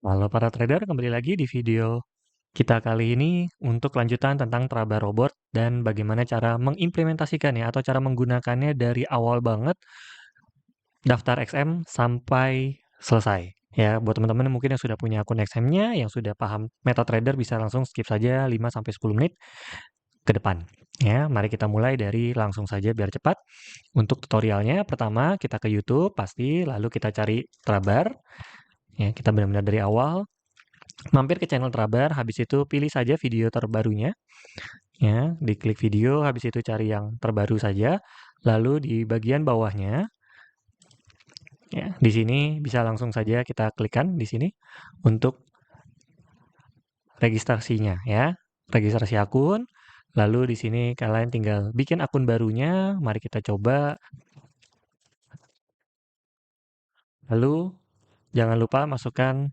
Halo para trader, kembali lagi di video kita kali ini untuk lanjutan tentang Traba Robot dan bagaimana cara mengimplementasikannya atau cara menggunakannya dari awal banget daftar XM sampai selesai. Ya, buat teman-teman mungkin yang sudah punya akun XM-nya, yang sudah paham MetaTrader bisa langsung skip saja 5-10 menit ke depan. Ya, mari kita mulai dari langsung saja biar cepat. Untuk tutorialnya, pertama kita ke YouTube pasti, lalu kita cari Trabar. Ya, kita benar-benar dari awal. Mampir ke channel Trabar, habis itu pilih saja video terbarunya, ya, diklik video, habis itu cari yang terbaru saja, lalu di bagian bawahnya, ya, di sini bisa langsung saja kita klikkan di sini untuk registrasinya, ya, registrasi akun, lalu di sini kalian tinggal bikin akun barunya, mari kita coba, lalu jangan lupa masukkan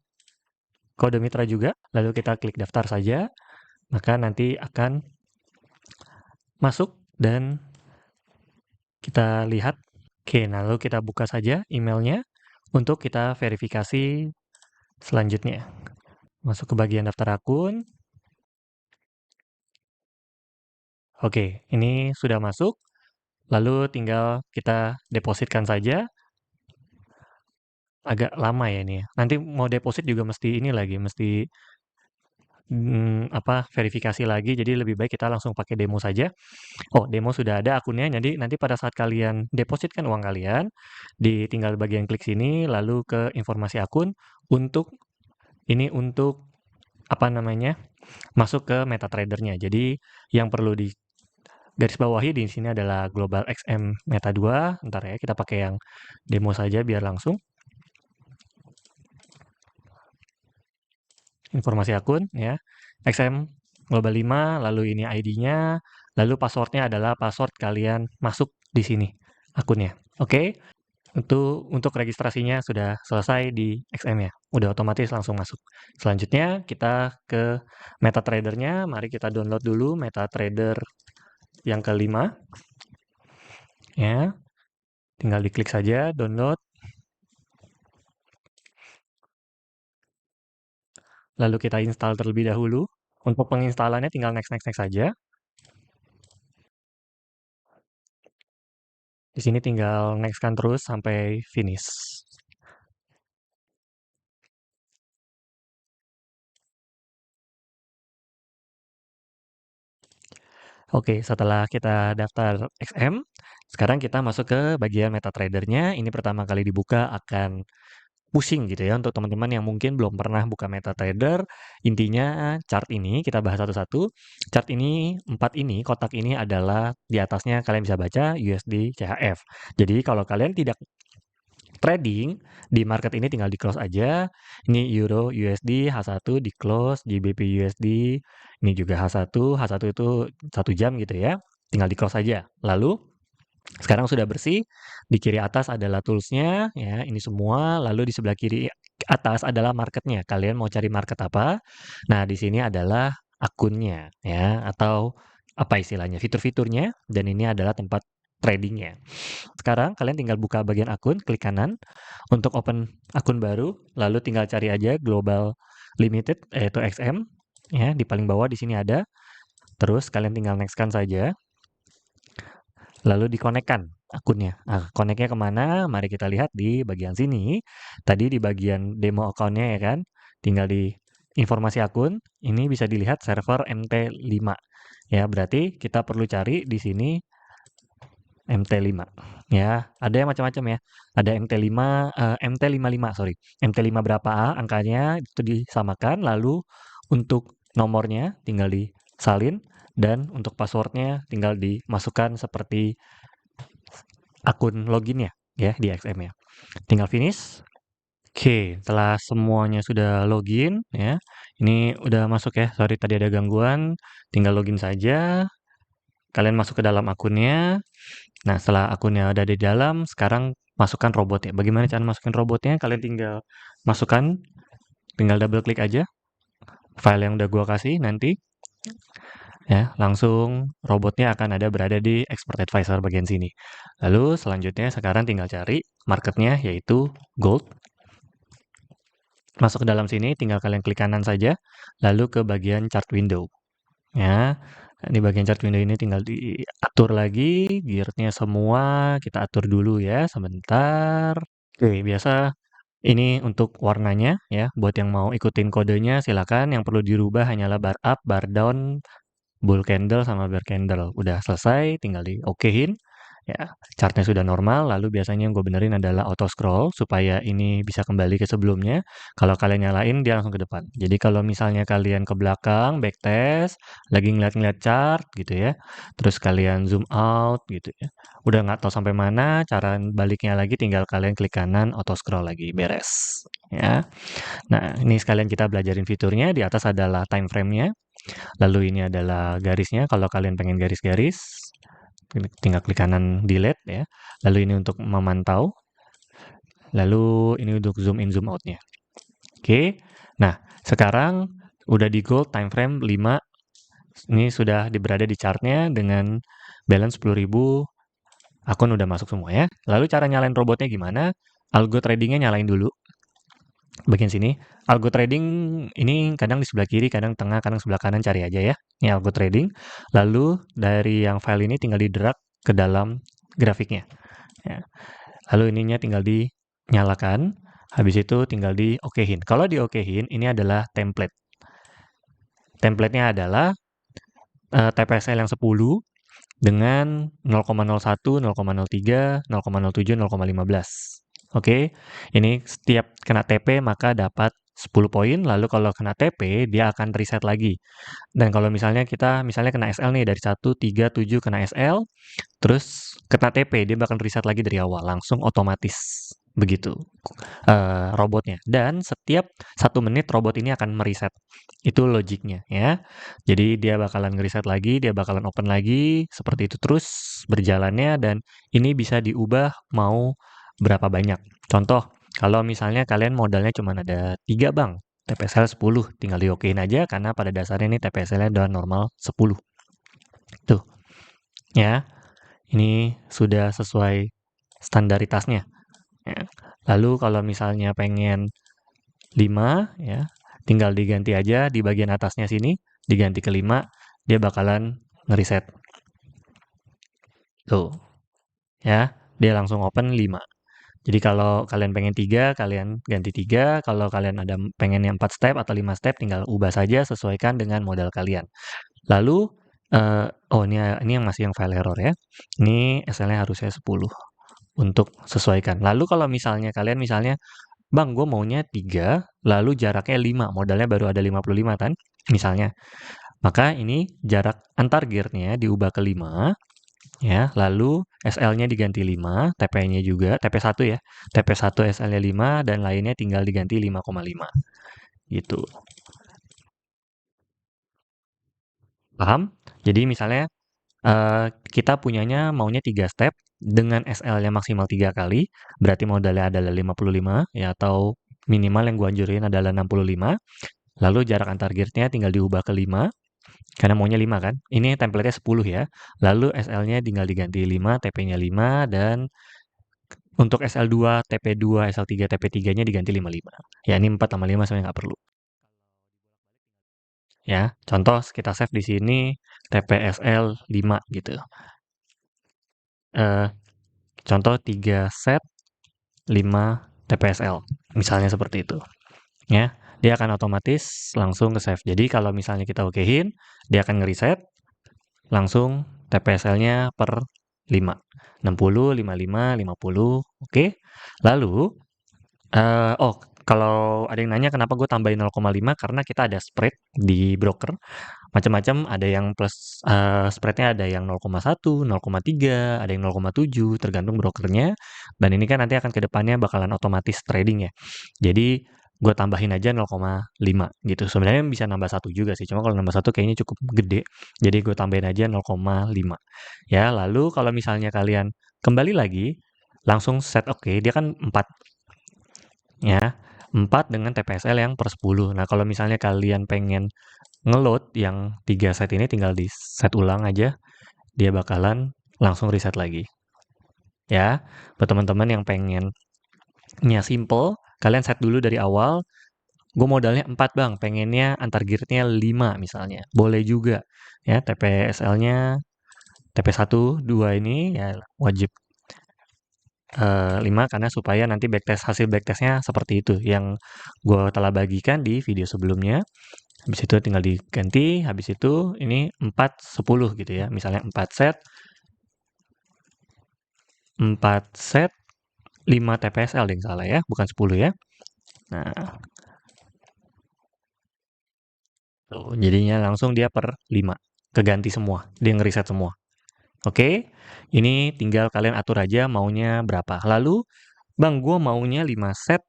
kode mitra juga, lalu kita klik daftar saja, maka nanti akan masuk dan kita lihat. Oke, lalu kita buka saja emailnya untuk kita verifikasi selanjutnya. Masuk ke bagian daftar akun. Oke, ini sudah masuk. Lalu tinggal kita depositkan saja. Agak lama ya ini ya. Nanti mau deposit juga mesti ini lagi, mesti verifikasi lagi. Jadi lebih baik kita langsung pakai demo saja. Oh, demo sudah ada akunnya. Jadi nanti pada saat kalian depositkan uang kalian, tinggal bagian klik sini, lalu ke informasi akun untuk untuk apa namanya, masuk ke MetaTrader-nya. Jadi yang perlu di garis bawahi di sini adalah Global XM Meta 2. Ntar ya, kita pakai yang demo saja biar langsung. Informasi akun ya. XM Global 5, lalu ini ID-nya, lalu passwordnya adalah password kalian masuk di sini akunnya. Oke. Untuk registrasinya sudah selesai di XM ya, udah otomatis langsung masuk. Selanjutnya kita ke MetaTrader-nya, mari kita download dulu MetaTrader yang kelima. Ya, tinggal diklik saja download. Lalu kita install terlebih dahulu. Untuk penginstalannya tinggal next next next saja. Di sini tinggal next-kan terus sampai finish. Oke, setelah kita daftar XM, sekarang kita masuk ke bagian MetaTrader-nya. Ini pertama kali dibuka akan pusing gitu ya untuk teman-teman yang mungkin belum pernah buka MetaTrader. Intinya chart ini kita bahas satu-satu. Chart ini 4 ini, kotak ini adalah di atasnya kalian bisa baca USD CHF. Jadi kalau kalian tidak trading di market ini tinggal di close aja. Ini Euro USD H1 di close, GBP USD ini juga H1 itu 1 jam gitu ya. Tinggal di close aja. Lalu sekarang sudah bersih, di kiri atas adalah tools-nya ya, ini semua, lalu di sebelah kiri atas adalah market-nya. Kalian mau cari market apa? Nah, di sini adalah akunnya ya atau apa istilahnya, fitur-fiturnya dan ini adalah tempat tradingnya. Sekarang kalian tinggal buka bagian akun, klik kanan untuk open akun baru, lalu tinggal cari aja Global Limited yaitu XM ya, di paling bawah di sini ada. Terus kalian tinggal next-kan saja. Lalu dikonekkan akunnya. Nah, koneknya kemana? Mari kita lihat di bagian sini. Tadi di bagian demo akunnya ya kan, tinggal di informasi akun, ini bisa dilihat server MT5. Ya, berarti kita perlu cari di sini MT5. Ya, ada yang macam-macam ya. Ada MT5, MT55, sorry. MT5 berapa angkanya itu disamakan, lalu untuk nomornya tinggal disalin, dan untuk passwordnya tinggal dimasukkan seperti akun loginnya ya di XM ya. Tinggal finish. Oke, setelah semuanya sudah login ya. Ini udah masuk ya. Sorry tadi ada gangguan. Tinggal login saja. Kalian masuk ke dalam akunnya. Nah, setelah akunnya ada di dalam, sekarang masukkan robotnya. Bagaimana cara masukin robotnya? Kalian tinggal masukkan, tinggal double klik aja file yang udah gua kasih nanti. Ya, langsung robotnya akan ada berada di Expert Advisor bagian sini. Lalu selanjutnya sekarang tinggal cari marketnya yaitu gold. Masuk ke dalam sini, tinggal kalian klik kanan saja, lalu ke bagian chart window. Ya, di bagian chart window ini tinggal diatur lagi, gear-nya semua, kita atur dulu ya, sebentar. Oke, biasa ini untuk warnanya ya, buat yang mau ikutin kodenya silakan, yang perlu dirubah hanyalah bar up, bar down, bull candle sama bear candle. Udah selesai, tinggal di okein. Ya, chartnya sudah normal, lalu biasanya yang gue benerin adalah auto scroll supaya ini bisa kembali ke sebelumnya. Kalau kalian nyalain, dia langsung ke depan. Jadi kalau misalnya kalian ke belakang, backtest, lagi ngeliat-ngeliat chart gitu ya, terus kalian zoom out gitu ya, udah nggak tahu sampai mana, cara baliknya lagi tinggal kalian klik kanan, auto scroll lagi, beres. Ya, nah ini sekalian kita belajarin fiturnya. Di atas adalah time frame-nya, lalu ini adalah garisnya. Kalau kalian pengen garis-garis, tinggal klik kanan delete ya. Lalu ini untuk memantau. Lalu ini untuk zoom in zoom out-nya. Oke. Nah, sekarang udah di gold time frame 5. Ini sudah berada di chartnya dengan balance 10.000. Akun udah masuk semua ya. Lalu cara nyalain robotnya gimana? Algo tradingnya nyalain dulu. Bagian sini. Algo trading ini kadang di sebelah kiri, kadang tengah, kadang sebelah kanan, cari aja ya. Ini algo trading. Lalu dari yang file ini tinggal di drag ke dalam grafiknya. Ya. Lalu ininya tinggal dinyalakan. Habis itu tinggal di okein. Kalau di okein, ini adalah template. Template-nya adalah TPSL yang 10 dengan 0,01, 0,03, 0,07, 0,15. Oke, ini setiap kena TP maka dapat 10 poin, lalu kalau kena TP dia akan reset lagi. Dan kalau misalnya kita kena SL nih dari 1, 3, 7 kena SL, terus kena TP dia bakal reset lagi dari awal, langsung otomatis. Begitu robotnya. Dan setiap 1 menit robot ini akan mereset. Itu logiknya ya. Jadi dia bakalan ngereset lagi, dia bakalan open lagi, seperti itu terus berjalannya, dan ini bisa diubah mau berapa banyak. Contoh, kalau misalnya kalian modalnya cuma ada 3 bang, TPSL 10, tinggal diokein aja karena pada dasarnya ini TPSL-nya udah normal 10. Tuh, ya. Ini sudah sesuai standaritasnya. Ya. Lalu kalau misalnya pengen 5 ya, tinggal diganti aja di bagian atasnya sini, diganti ke 5, dia bakalan ngereset. Tuh, ya, dia langsung open 5. Jadi kalau kalian pengen 3, kalian ganti 3. Kalau kalian ada pengen yang 4 step atau 5 step, tinggal ubah saja sesuaikan dengan modal kalian. Lalu, ini yang masih yang file error ya. Ini SL-nya harusnya 10 untuk sesuaikan. Lalu kalau misalnya kalian Bang, gue maunya 3, lalu jaraknya 5, modalnya baru ada 55 kan, misalnya. Maka ini jarak antar gear-nya diubah ke 5, ya, lalu SL-nya diganti 5, TP-nya juga, TP1 ya, TP1 SL-nya 5, dan lainnya tinggal diganti 5,5. Gitu. Paham? Jadi misalnya kita maunya 3 step, dengan SL-nya maksimal 3 kali, berarti modalnya adalah 55, ya, atau minimal yang gue anjurin adalah 65. Lalu jarak antar gear-nya tinggal diubah ke 5, karena maunya 5 kan. Ini template-nya 10 ya. Lalu SL-nya tinggal diganti 5, TP-nya 5, dan untuk SL2, TP2, SL3, TP3-nya diganti 55. Ya, ini 4 sama 5 sebenarnya nggak perlu. Ya, contoh kita save di sini TPSL 5 gitu. Eh, contoh 3 set 5 TPSL. Misalnya seperti itu. Ya, dia akan otomatis langsung ke save. Jadi kalau misalnya kita okein, dia akan ngereset langsung TPSL-nya per 5. 60, 55, 50, oke. Lalu, kalau ada yang nanya kenapa gue tambahin 0,5, karena kita ada spread di broker. Macam-macam, ada yang plus, spreadnya ada yang 0,1, 0,3, ada yang 0,7, tergantung brokernya. Dan ini kan nanti akan ke depannya bakalan otomatis trading ya. Jadi, gue tambahin aja 0,5 gitu. Sebenarnya bisa nambah 1 juga sih, cuma kalau nambah 1 kayaknya cukup gede. Jadi gue tambahin aja 0,5. Ya, lalu kalau misalnya kalian kembali lagi, langsung set oke, dia kan 4 ya. 4 dengan TPSL yang per 10. Nah, kalau misalnya kalian pengen ngeload yang 3 set ini, tinggal di set ulang aja, dia bakalan langsung reset lagi. Ya, buat teman-teman yang pengennya simple, kalian set dulu dari awal, gue modalnya 4 bang, pengennya antar gear-nya 5 misalnya, boleh juga ya. TPSL-nya TP1, 2 ini ya wajib 5 karena supaya nanti hasil backtest-nya seperti itu yang gue telah bagikan di video sebelumnya. Habis itu tinggal diganti, habis itu ini 4, 10 gitu ya. Misalnya 4 set 5 TPSL yang salah ya, bukan 10 ya. Nah, tuh, jadinya langsung dia per 5. Keganti semua, dia ngeriset semua. Oke, ini tinggal kalian atur aja maunya berapa. Lalu, bang, gue maunya 5 set,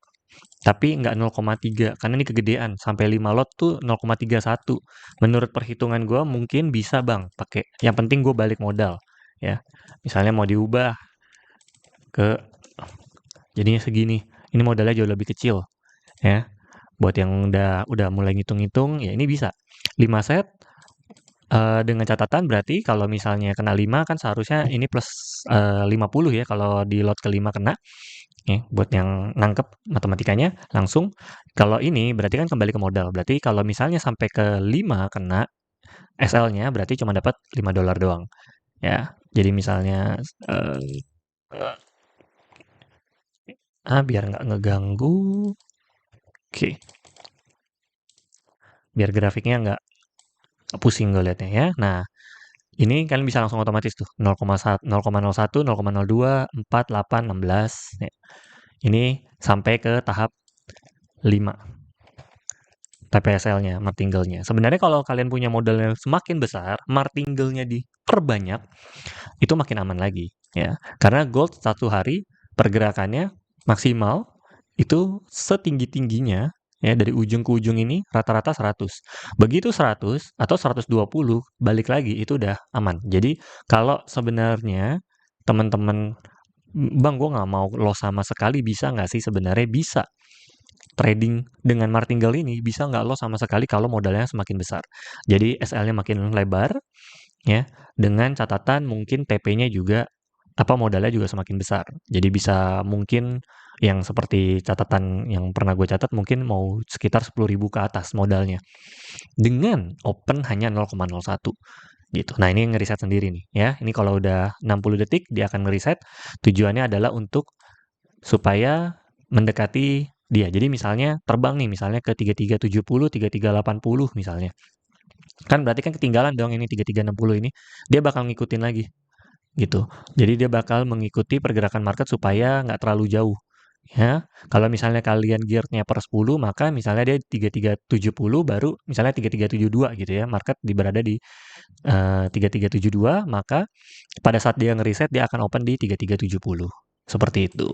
tapi nggak 0,3, karena ini kegedean. Sampai 5 lot tuh 0,31. Menurut perhitungan gue mungkin bisa bang, pakai. Yang penting gue balik modal. Ya, misalnya mau diubah ke jadinya segini. Ini modalnya jauh lebih kecil. Ya, buat yang udah mulai ngitung-ngitung, ya ini bisa. 5 set, dengan catatan berarti kalau misalnya kena 5 kan seharusnya ini plus 50 ya kalau di lot kelima kena. Ya, buat yang nangkep matematikanya langsung. Kalau ini berarti kan kembali ke modal. Berarti kalau misalnya sampai ke 5 kena SL-nya berarti cuma dapat $5 doang. Ya. Jadi misalnya biar nggak ngeganggu. Oke. Biar grafiknya nggak pusing gue liatnya ya. Nah, ini kalian bisa langsung otomatis tuh 0,1, 0,01, 0,02, 4, 8, 16. Ya. Ini sampai ke tahap 5 TPSL-nya, martingale-nya. Sebenarnya kalau kalian punya modal yang semakin besar, martingale-nya diperbanyak, itu makin aman lagi. Ya. Karena gold satu hari pergerakannya maksimal itu setinggi-tingginya ya dari ujung ke ujung ini rata-rata 100. Begitu 100 atau 120 balik lagi itu udah aman. Jadi kalau sebenarnya teman-teman, bang gue nggak mau loss sama sekali, bisa nggak sih? Sebenarnya bisa. Trading dengan martingale ini bisa nggak loss sama sekali kalau modalnya semakin besar. Jadi SL-nya makin lebar ya, dengan catatan mungkin TP-nya juga modalnya juga semakin besar. Jadi bisa mungkin yang seperti catatan yang pernah gue catat mungkin mau sekitar 10.000 ke atas modalnya. Dengan open hanya 0,01 gitu. Nah, ini ngeriset sendiri nih ya. Ini kalau udah 60 detik dia akan ngeriset. Tujuannya adalah untuk supaya mendekati dia. Jadi misalnya terbang nih misalnya ke 3370, 3380 misalnya. Kan berarti kan ketinggalan dong ini 3360 ini. Dia bakal ngikutin lagi gitu. Jadi dia bakal mengikuti pergerakan market supaya nggak terlalu jauh. Ya, kalau misalnya kalian gear-nya per 10, maka misalnya dia 3370 baru misalnya 3372 gitu ya. Market berada di 3372, maka pada saat dia ngeriset dia akan open di 3370. Seperti itu.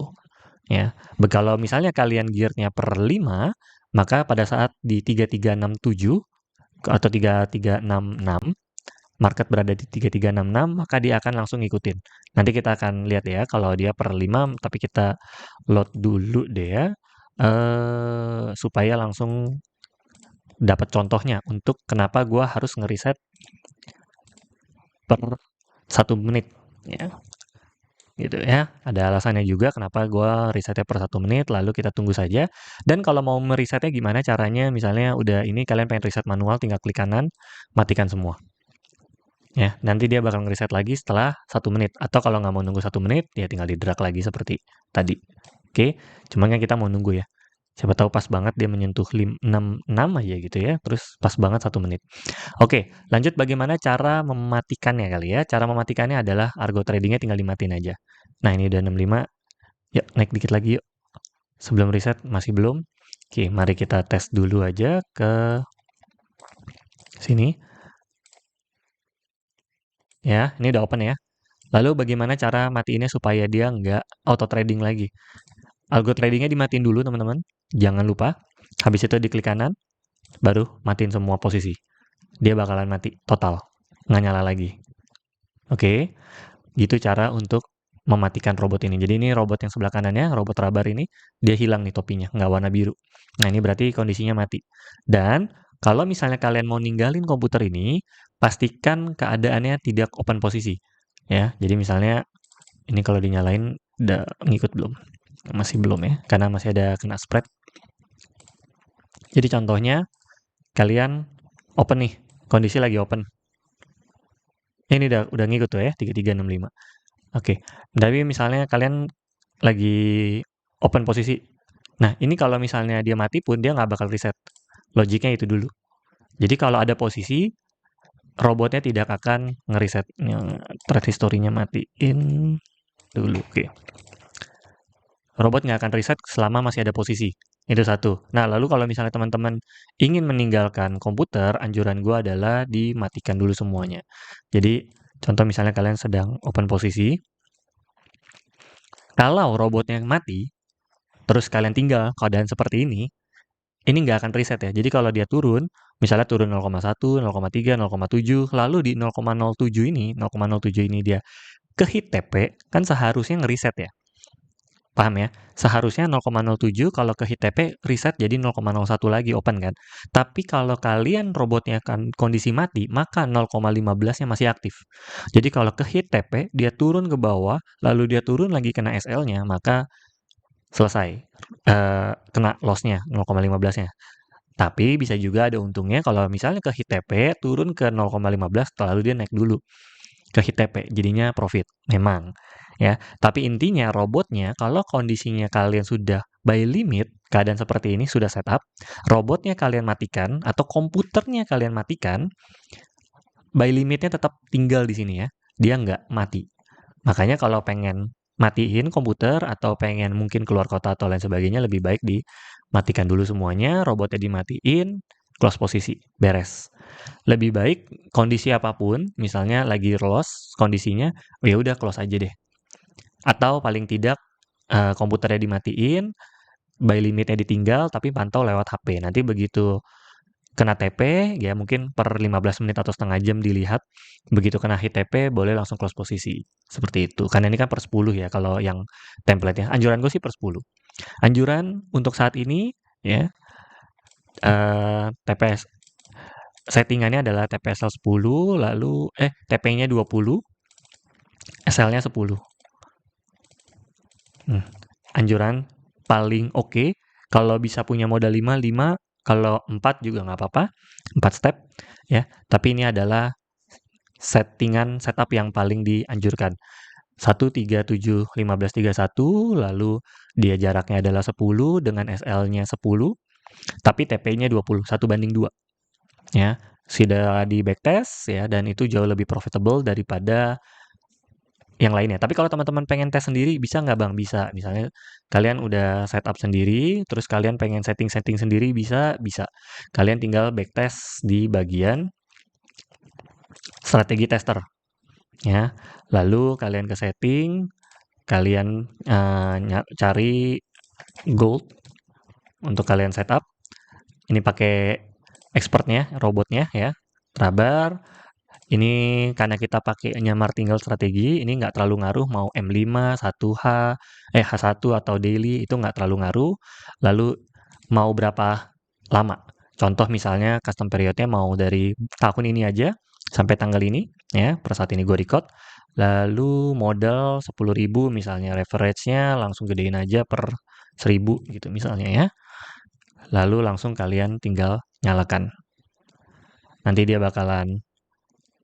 Ya. Kalau misalnya kalian gear-nya per 5, maka pada saat di 3367 atau 3366 market berada di 3366, maka dia akan langsung ngikutin. Nanti kita akan lihat ya, kalau dia per 5, tapi kita load dulu deh ya, supaya langsung dapat contohnya untuk kenapa gua harus ngeriset per 1 menit. Ya, gitu ya. Ada alasannya juga kenapa gua risetnya per 1 menit, lalu kita tunggu saja. Dan kalau mau merisetnya gimana caranya, misalnya udah ini kalian pengen riset manual, tinggal klik kanan, matikan semua. Ya, nanti dia bakal ngeriset lagi setelah 1 menit. Atau kalau nggak mau nunggu 1 menit, ya tinggal di drag lagi seperti tadi. Oke, cuman kan kita mau nunggu ya. Siapa tahu pas banget dia menyentuh 6 aja gitu ya, terus pas banget 1 menit. Oke, lanjut bagaimana cara mematikannya kali ya. Cara mematikannya adalah Argo Trading-nya tinggal dimatiin aja. Nah, ini udah 65. Yuk, naik dikit lagi yuk. Sebelum reset, masih belum. Oke, mari kita tes dulu aja ke sini. Ya, ini udah open ya. Lalu bagaimana cara matiinnya supaya dia nggak auto trading lagi? Algo tradingnya dimatiin dulu teman-teman. Jangan lupa. Habis itu diklik kanan, baru matiin semua posisi. Dia bakalan mati total. Nggak nyala lagi. Oke, gitu cara untuk mematikan robot ini. Jadi ini robot yang sebelah kanannya, robot Rabar ini, dia hilang nih topinya, nggak warna biru. Nah ini berarti kondisinya mati. Dan kalau misalnya kalian mau ninggalin komputer ini, pastikan keadaannya tidak open posisi. Ya, jadi misalnya ini kalau dinyalain udah ngikut belum? Masih belum ya, karena masih ada kena spread. Jadi contohnya, kalian open nih, kondisi lagi open. Ini udah ngikut tuh ya, 3365. Oke, tapi misalnya kalian lagi open posisi. Nah, ini kalau misalnya dia mati pun dia nggak bakal reset. Logiknya itu dulu. Jadi kalau ada posisi, robotnya tidak akan ngeriset. Thread history-nya matiin dulu. Oke. Robot nggak akan reset selama masih ada posisi. Itu satu. Nah, lalu kalau misalnya teman-teman ingin meninggalkan komputer, anjuran gue adalah dimatikan dulu semuanya. Jadi, contoh misalnya kalian sedang open posisi, kalau robotnya mati, terus kalian tinggal keadaan seperti ini nggak akan reset ya. Jadi kalau dia turun, misalnya turun 0,1, 0,3, 0,7, lalu di 0,07 ini, 0,07 ini dia ke hit TP, kan seharusnya ngeriset ya. Paham ya? Seharusnya 0,07 kalau ke hit TP reset jadi 0,01 lagi open kan. Tapi kalau kalian robotnya kan kondisi mati, maka 0,15-nya masih aktif. Jadi kalau ke hit TP, dia turun ke bawah, lalu dia turun lagi kena SL-nya, maka selesai. Kena loss-nya, 0,15-nya. Tapi bisa juga ada untungnya kalau misalnya ke hit TP, turun ke 0,15, lalu dia naik dulu ke hit TP, jadinya profit. Memang. Ya, tapi intinya robotnya kalau kondisinya kalian sudah by limit, keadaan seperti ini sudah setup, robotnya kalian matikan atau komputernya kalian matikan, by limitnya tetap tinggal di sini ya. Dia nggak mati. Makanya kalau pengen matiin komputer atau pengen mungkin keluar kota atau lain sebagainya, lebih baik dimatikan dulu semuanya, robotnya dimatiin, close posisi, beres. Lebih baik kondisi apapun, misalnya lagi loss kondisinya, ya udah close aja deh. Atau paling tidak komputernya dimatiin, by limitnya ditinggal, tapi pantau lewat HP. Nanti begitu kena TP, ya mungkin per 15 menit atau setengah jam dilihat. Begitu kena hit TP, boleh langsung close posisi. Seperti itu. Karena ini kan per 10 ya, kalau yang template-nya. Anjuran gue sih per 10. Anjuran untuk saat ini, ya, TPS settingannya adalah TPSL 10, lalu TP-nya 20, SL-nya 10. Anjuran paling oke. Kalau bisa punya modal 5, 5. Kalau 4 juga nggak apa-apa. 4 step. Ya, tapi ini adalah settingan setup yang paling dianjurkan. 1, 3, 7, 15, 31, lalu dia jaraknya adalah 10 dengan SL-nya 10, tapi TP-nya 20, 1:2. Ya, sudah di backtest ya, dan itu jauh lebih profitable daripada yang lainnya. Tapi kalau teman-teman pengen tes sendiri, bisa nggak Bang? Bisa. Misalnya kalian udah setup sendiri, terus kalian pengen setting-setting sendiri, bisa. Kalian tinggal backtest di bagian strategi tester. Ya, lalu kalian ke setting, kalian cari gold untuk kalian setup. Ini pakai expertnya, robotnya ya, Trabar. Ini karena kita pakai nyamar tinggal strategi, ini nggak terlalu ngaruh mau M5, 1H, H1 atau daily, itu nggak terlalu ngaruh. Lalu mau berapa lama? Contoh misalnya custom periodnya mau dari tahun ini aja sampai tanggal ini, ya, per saat ini gue record. Lalu modal 10.000 misalnya, leverage-nya langsung gedein aja per 1.000 gitu misalnya ya. Lalu langsung kalian tinggal nyalakan. Nanti dia bakalan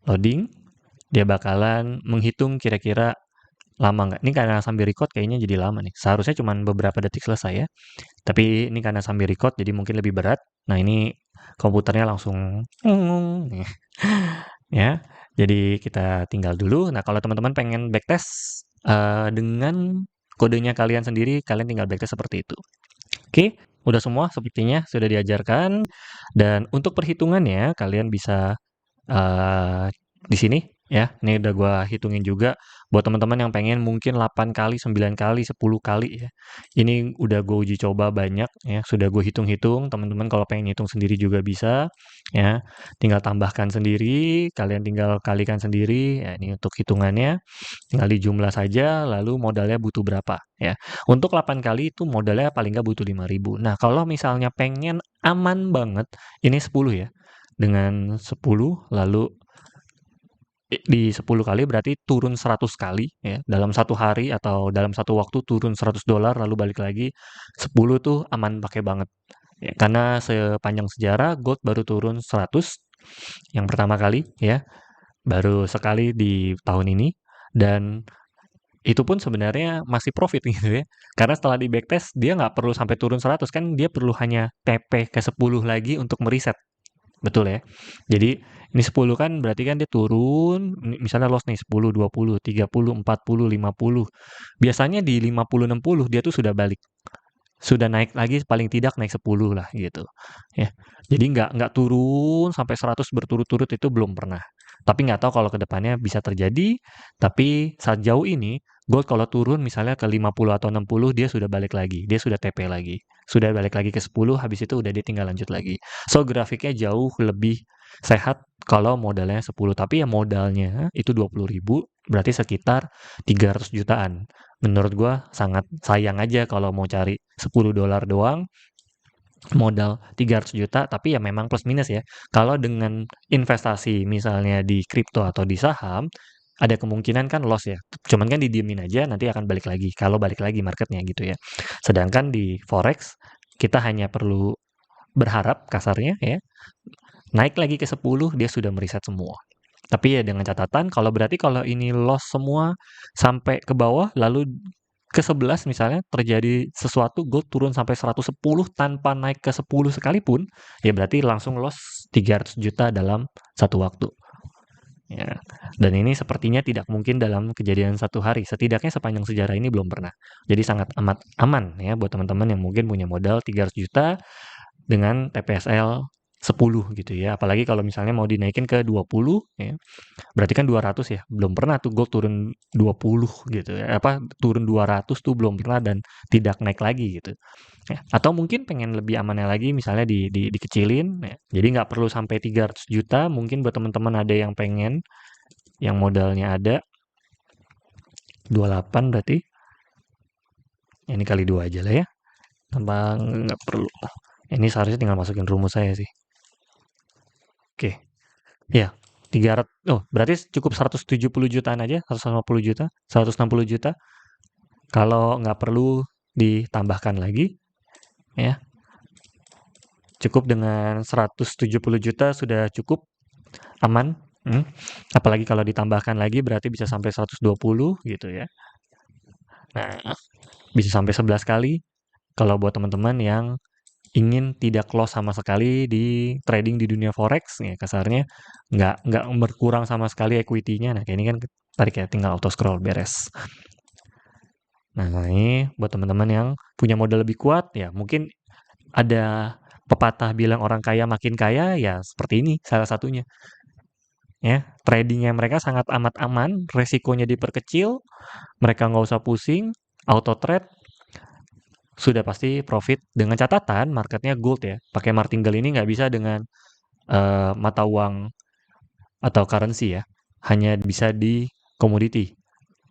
loading, dia bakalan menghitung kira-kira lama nggak. Ini karena sambil record kayaknya jadi lama nih. Seharusnya cuma beberapa detik selesai ya. Tapi ini karena sambil record jadi mungkin lebih berat. Nah ini komputernya langsung ya. Jadi kita tinggal dulu. Nah kalau teman-teman pengen backtest dengan kodenya kalian sendiri, kalian tinggal backtest seperti itu. Oke, udah semua sepertinya sudah diajarkan. Dan untuk perhitungannya kalian bisa di sini ya. Ini udah gua hitungin juga buat teman-teman yang pengen mungkin 8 kali, 9 kali, 10 kali ya. Ini udah gue uji coba banyak ya, sudah gue hitung-hitung. Teman-teman kalau pengen hitung sendiri juga bisa ya. Tinggal tambahkan sendiri, kalian tinggal kalikan sendiri. Ya, ini untuk hitungannya tinggal dijumlah saja, lalu modalnya butuh berapa ya. Untuk 8 kali itu modalnya paling nggak butuh 5.000. Nah, kalau misalnya pengen aman banget, ini 10 ya. Dengan 10 lalu di 10 kali berarti turun 100 kali ya. Dalam satu hari atau dalam satu waktu turun $100 lalu balik lagi. 10 tuh aman pakai banget. Ya, karena sepanjang sejarah gold baru turun 100 yang pertama kali ya, baru sekali di tahun ini, dan itu pun sebenarnya masih profit gitu ya. Karena setelah di backtest dia nggak perlu sampai turun 100 kan, dia perlu hanya TP ke 10 lagi untuk mereset. Betul ya. Jadi ini 10 kan berarti kan dia turun, misalnya loss nih 10, 20, 30, 40, 50. Biasanya di 50, 60 dia tuh sudah balik. Sudah naik lagi paling tidak naik 10 lah gitu. Ya. Jadi nggak turun sampai 100 berturut-turut itu belum pernah. Tapi nggak tahu kalau kedepannya bisa terjadi, tapi saat jauh ini gold kalau turun misalnya ke 50 atau 60 dia sudah balik lagi, dia sudah TP lagi. Sudah balik lagi ke 10, habis itu udah dia tinggal lanjut lagi. So grafiknya jauh lebih sehat kalau modalnya 10, tapi ya modalnya itu 20.000, berarti sekitar 300 jutaan. Menurut gua sangat sayang aja kalau mau cari $10 doang, modal 300 juta, tapi ya memang plus minus ya. Kalau dengan investasi misalnya di kripto atau di saham, ada kemungkinan kan loss ya. Cuman kan didiemin aja, nanti akan balik lagi. Kalau balik lagi marketnya gitu ya. Sedangkan di forex, kita hanya perlu berharap kasarnya ya, naik lagi ke 10, dia sudah meriset semua. Tapi ya dengan catatan, kalau ini loss semua sampai ke bawah, lalu ke 11 misalnya terjadi sesuatu, gold turun sampai 110 tanpa naik ke 10 sekalipun, ya berarti langsung loss 300 juta dalam satu waktu. Ya. Dan ini sepertinya tidak mungkin dalam kejadian satu hari. Setidaknya sepanjang sejarah ini belum pernah. Jadi sangat amat aman ya buat teman-teman yang mungkin punya modal 300 juta dengan TPSL 10 gitu ya. Apalagi kalau misalnya mau dinaikin ke 20 ya. Berarti kan 200 ya. Belum pernah tuh gold turun 20 gitu ya. Turun 200 tuh belum pernah dan tidak naik lagi gitu. Ya. Atau mungkin pengen lebih amannya lagi misalnya dikecilin ya. Jadi nggak perlu sampai 300 juta. Mungkin buat teman-teman ada yang pengen yang modalnya ada 28 berarti. Ya, ini kali 2 aja lah ya. Tanpa nggak perlu. Ini seharusnya tinggal masukin rumus saya sih. Oke. Ya, 300. Oh, berarti cukup 170 jutaan aja, 150 juta, 160 juta. Kalau nggak perlu ditambahkan lagi, ya. Cukup dengan 170 juta sudah cukup aman. Apalagi kalau ditambahkan lagi berarti bisa sampai 120 gitu ya. Nah, bisa sampai 11 kali. Kalau buat teman-teman yang ingin tidak loss sama sekali di trading di dunia forex, ya kasarnya nggak berkurang sama sekali equity-nya. Nah, kayak ini kan tarik ya, tinggal auto scroll beres. Nah, ini buat teman-teman yang punya modal lebih kuat, ya mungkin ada pepatah bilang orang kaya makin kaya, ya seperti ini salah satunya. Ya, tradingnya mereka sangat amat aman, resikonya diperkecil, mereka nggak usah pusing, auto trade, sudah pasti profit. Dengan catatan marketnya gold ya, pakai martingale ini nggak bisa dengan mata uang atau currency ya, hanya bisa di komoditi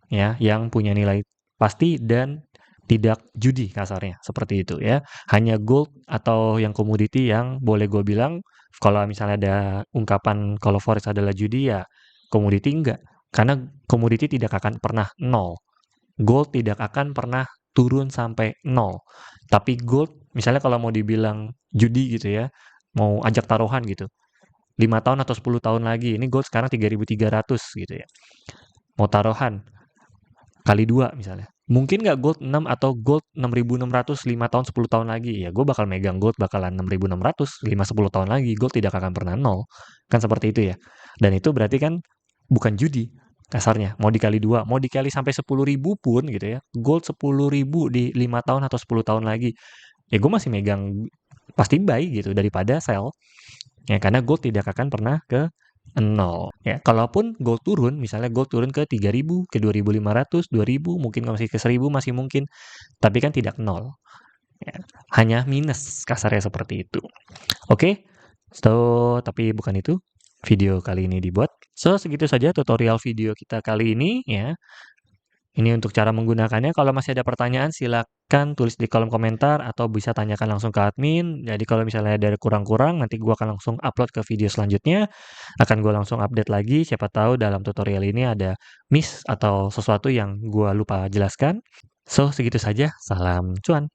ya, yang punya nilai pasti dan tidak judi kasarnya, seperti itu ya. Hanya gold atau yang komoditi yang boleh gue bilang, kalau misalnya ada ungkapan kalau forex adalah judi ya, komoditi enggak. Karena komoditi tidak akan pernah nol. Gold tidak akan pernah turun sampai nol. Tapi gold, misalnya kalau mau dibilang judi gitu ya, mau ajak taruhan gitu, 5 tahun atau 10 tahun lagi, ini gold sekarang 3.300 gitu ya. Mau taruhan, kali 2 misalnya. Mungkin nggak gold 6 atau gold 6.600 5 tahun 10 tahun lagi. Ya gue bakal megang gold bakalan 6.600 5-10 tahun lagi. Gold tidak akan pernah nol. Kan seperti itu ya. Dan itu berarti kan bukan judi kasarnya. Mau dikali 2, mau dikali sampai 10.000 pun gitu ya. Gold 10.000 di 5 tahun atau 10 tahun lagi. Ya gue masih megang pasti buy gitu daripada sell. Ya karena gold tidak akan pernah ke nol. Ya, kalaupun gold turun, misalnya gold turun ke 3.000, ke 2.500, 2.000, mungkin masih ke 1.000 masih mungkin, tapi kan tidak nol. Ya, hanya minus kasarnya seperti itu. Oke, so tapi bukan itu video kali ini dibuat. So segitu saja tutorial video kita kali ini ya. Ini untuk cara menggunakannya. Kalau masih ada pertanyaan, silakan tulis di kolom komentar atau bisa tanyakan langsung ke admin. Jadi kalau misalnya ada kurang-kurang, nanti gue akan langsung upload ke video selanjutnya. Akan gue langsung update lagi. Siapa tahu dalam tutorial ini ada miss atau sesuatu yang gue lupa jelaskan. So, segitu saja. Salam cuan.